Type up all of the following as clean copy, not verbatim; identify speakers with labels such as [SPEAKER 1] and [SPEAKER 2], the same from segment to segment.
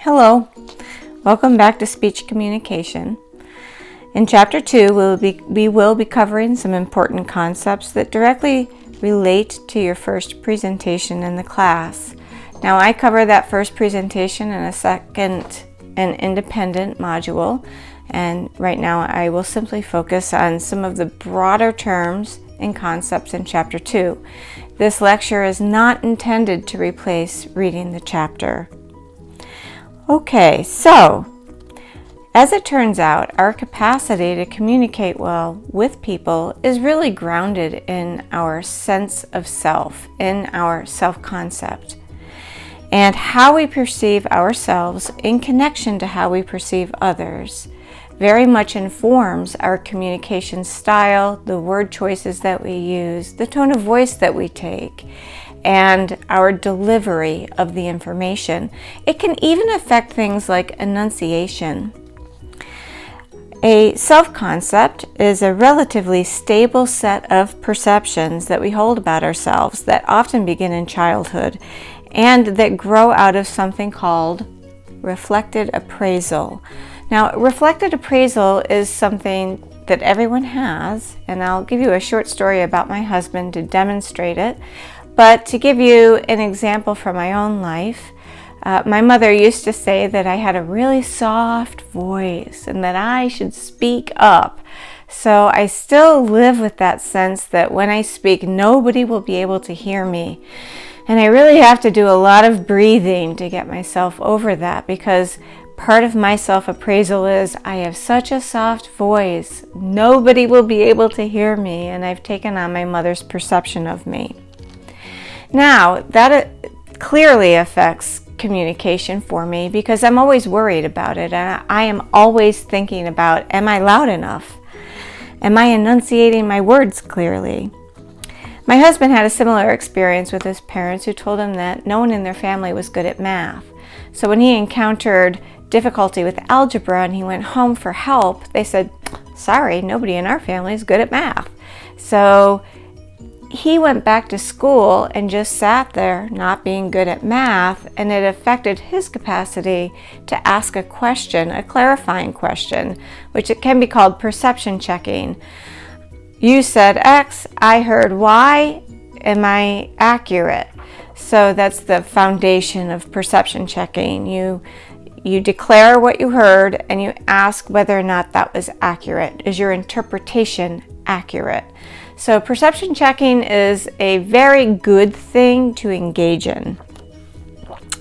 [SPEAKER 1] Hello, welcome back to Speech Communication. In Chapter 2, we will be covering some important concepts that directly relate to your first presentation in the class. Now, I cover that first presentation in a second and independent module, and right now I will simply focus on some of the broader terms and concepts in Chapter 2. This lecture is not intended to replace reading the chapter. Okay, so as it turns out, our capacity to communicate well with people is really grounded in our sense of self, in our self-concept, and how we perceive ourselves in connection to how we perceive others very much informs our communication style, the word choices that we use, the tone of voice that we take, and our delivery of the information. It can even affect things like enunciation. A self-concept is a relatively stable set of perceptions that we hold about ourselves that often begin in childhood and that grow out of something called reflected appraisal. Now, reflected appraisal is something that everyone has, and I'll give you a short story about my husband to demonstrate it. But to give you an example from my own life, my mother used to say that I had a really soft voice and that I should speak up. So I still live with that sense that when I speak, nobody will be able to hear me. And I really have to do a lot of breathing to get myself over that, because part of my self-appraisal is I have such a soft voice, nobody will be able to hear me, and I've taken on my mother's perception of me. Now, that clearly affects communication for me because I'm always worried about it, and I am always thinking about, am I loud enough? Am I enunciating my words clearly? My husband had a similar experience with his parents who told him that no one in their family was good at math. So when he encountered difficulty with algebra and he went home for help, they said, sorry, nobody in our family is good at math. So he went back to school and just sat there not being good at math, and it affected his capacity to ask a question, a clarifying question, which it can be called perception checking. You said X, I heard Y, am I accurate? So that's the foundation of perception checking. You declare what you heard and you ask whether or not that was accurate. Is your interpretation accurate? So perception checking is a very good thing to engage in.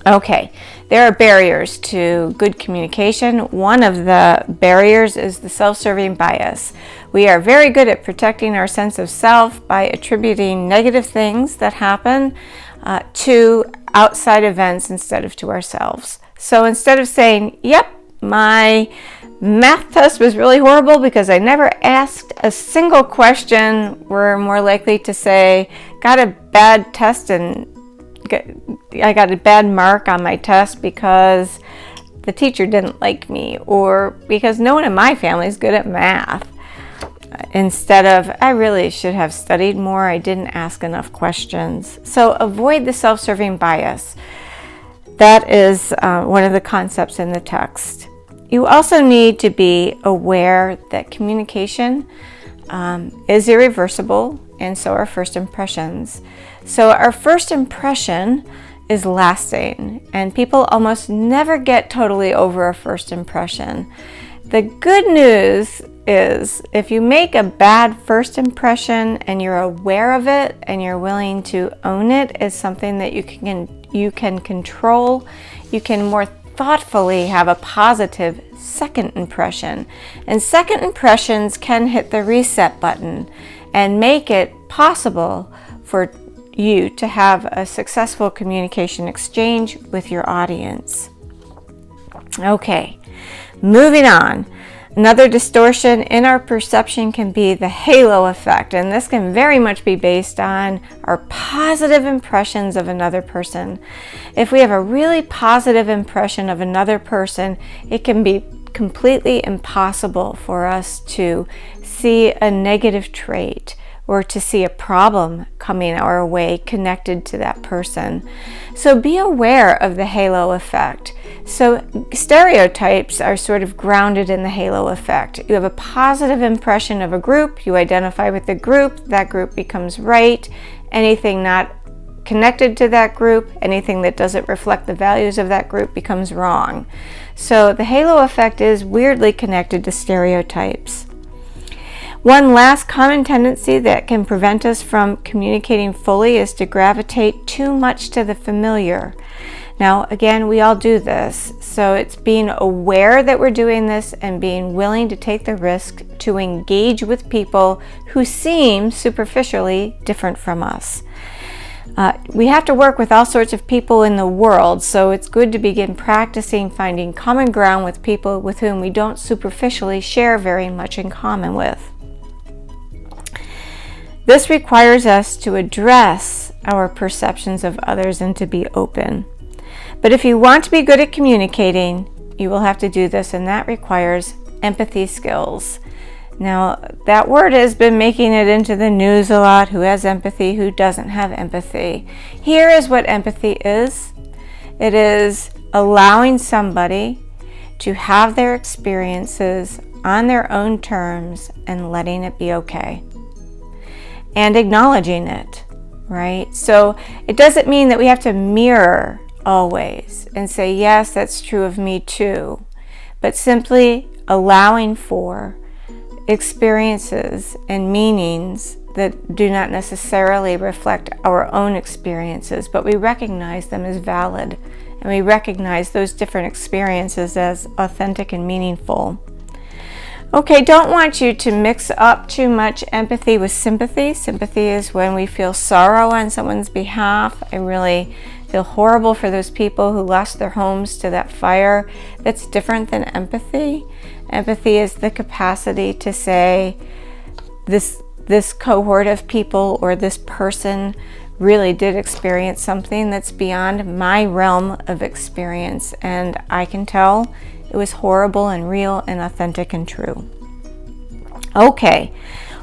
[SPEAKER 1] Okay, there are barriers to good communication. One of the barriers is the self-serving bias. We are very good at protecting our sense of self by attributing negative things that happen to outside events instead of to ourselves. So instead of saying, yep, my math test was really horrible because I never asked a single question, we're more likely to say, got a bad test and I got a bad mark on my test because the teacher didn't like me, or because no one in my family is good at math. Instead of, I really should have studied more, I didn't ask enough questions. So avoid the self-serving bias. That is one of the concepts in the text. You also need to be aware that communication is irreversible, and so are first impressions. So our first impression is lasting, and people almost never get totally over a first impression. The good news is if you make a bad first impression and you're aware of it and you're willing to own it as something that you can control, you can more thoughtfully have a positive second impression. And second impressions can hit the reset button and make it possible for you to have a successful communication exchange with your audience. Okay, moving on. Another distortion in our perception can be the halo effect, and this can very much be based on our positive impressions of another person. If we have a really positive impression of another person, it can be completely impossible for us to see a negative trait or to see a problem coming our way connected to that person. So be aware of the halo effect. So stereotypes are sort of grounded in the halo effect. You have a positive impression of a group, you identify with the group, that group becomes right. Anything not connected to that group, anything that doesn't reflect the values of that group becomes wrong. So the halo effect is weirdly connected to stereotypes. One last common tendency that can prevent us from communicating fully is to gravitate too much to the familiar. Now, again, we all do this, so it's being aware that we're doing this and being willing to take the risk to engage with people who seem superficially different from us. We have to work with all sorts of people in the world, so it's good to begin practicing finding common ground with people with whom we don't superficially share very much in common with. This requires us to address our perceptions of others and to be open. But if you want to be good at communicating, you will have to do this, and that requires empathy skills. Now, that word has been making it into the news a lot. Who has empathy? Who doesn't have empathy? Here is what empathy is. It is allowing somebody to have their experiences on their own terms and letting it be okay. And acknowledging it, right? So it doesn't mean that we have to mirror always and say, yes, that's true of me too, but simply allowing for experiences and meanings that do not necessarily reflect our own experiences, but we recognize them as valid, and we recognize those different experiences as authentic and meaningful. Okay, don't want you to mix up too much empathy with sympathy. Sympathy is when we feel sorrow on someone's behalf. I really feel horrible for those people who lost their homes to that fire. That's different than empathy. Empathy is the capacity to say, this cohort of people or this person really did experience something that's beyond my realm of experience, and I can tell it was horrible and real and authentic and true. Okay,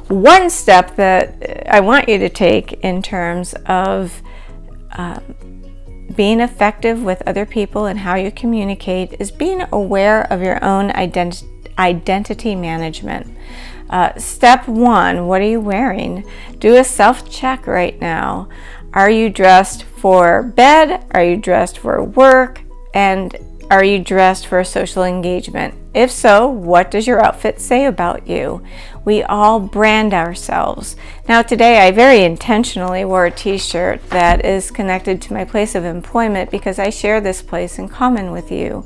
[SPEAKER 1] one step that I want you to take in terms of being effective with other people and how you communicate is being aware of your own identity management. Step one, what are you wearing? Do a self-check right now. Are you dressed for bed? Are you dressed for work? And are you dressed for a social engagement? If so, what does your outfit say about you? We all brand ourselves. Now today I very intentionally wore a t-shirt that is connected to my place of employment because I share this place in common with you.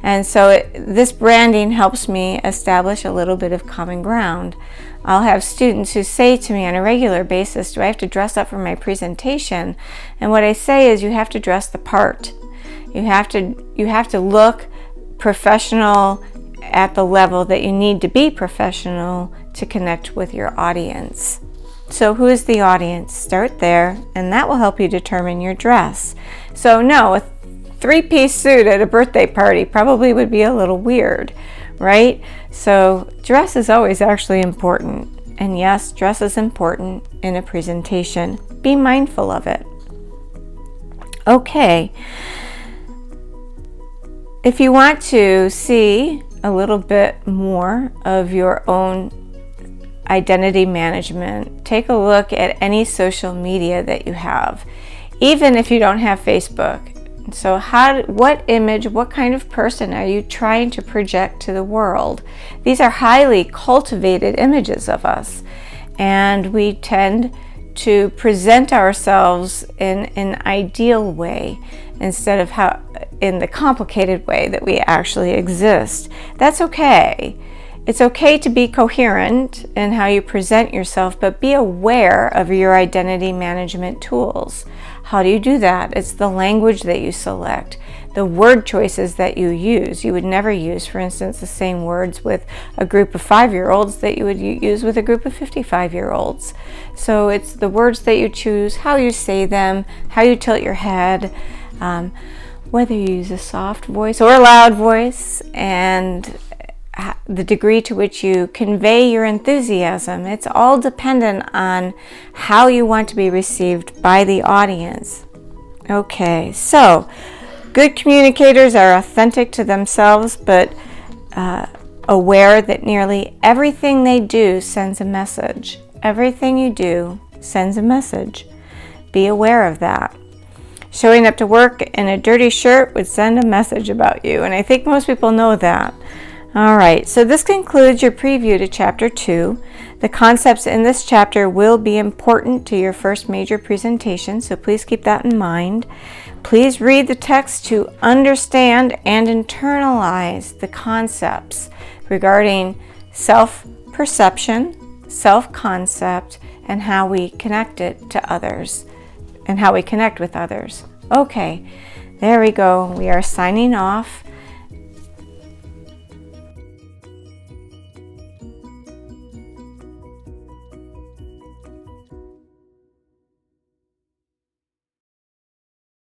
[SPEAKER 1] And so this branding helps me establish a little bit of common ground. I'll have students who say to me on a regular basis, do I have to dress up for my presentation? And what I say is you have to dress the part. You have to look professional at the level that you need to be professional to connect with your audience. So who is the audience? Start there, and that will help you determine your dress. So no, a three-piece suit at a birthday party probably would be a little weird, right? So dress is always actually important. And yes, dress is important in a presentation. Be mindful of it. Okay. If you want to see a little bit more of your own identity management, take a look at any social media that you have, even if you don't have Facebook. So what image, what kind of person are you trying to project to the world? These are highly cultivated images of us, and we tend to present ourselves in an ideal way instead of in the complicated way that we actually exist. That's okay. It's okay to be coherent in how you present yourself, but be aware of your identity management tools. How do you do that? It's the language that you select, the word choices that you use. You would never use, for instance, the same words with a group of 5-year-olds that you would use with a group of 55-year-olds. So it's the words that you choose, how you say them, how you tilt your head, whether you use a soft voice or a loud voice, and the degree to which you convey your enthusiasm. It's all dependent on how you want to be received by the audience. Okay, so Good communicators are authentic to themselves, but aware that nearly everything they do sends a message. Everything you do sends a message. Be aware of that. Showing up to work in a dirty shirt would send a message about you, and I think most people know that. All right, so this concludes your preview to Chapter 2. The concepts in this chapter will be important to your first major presentation, so please keep that in mind. Please read the text to understand and internalize the concepts regarding self-perception, self-concept, and how we connect it to others, and how we connect with others. Okay, there we go. We are signing off.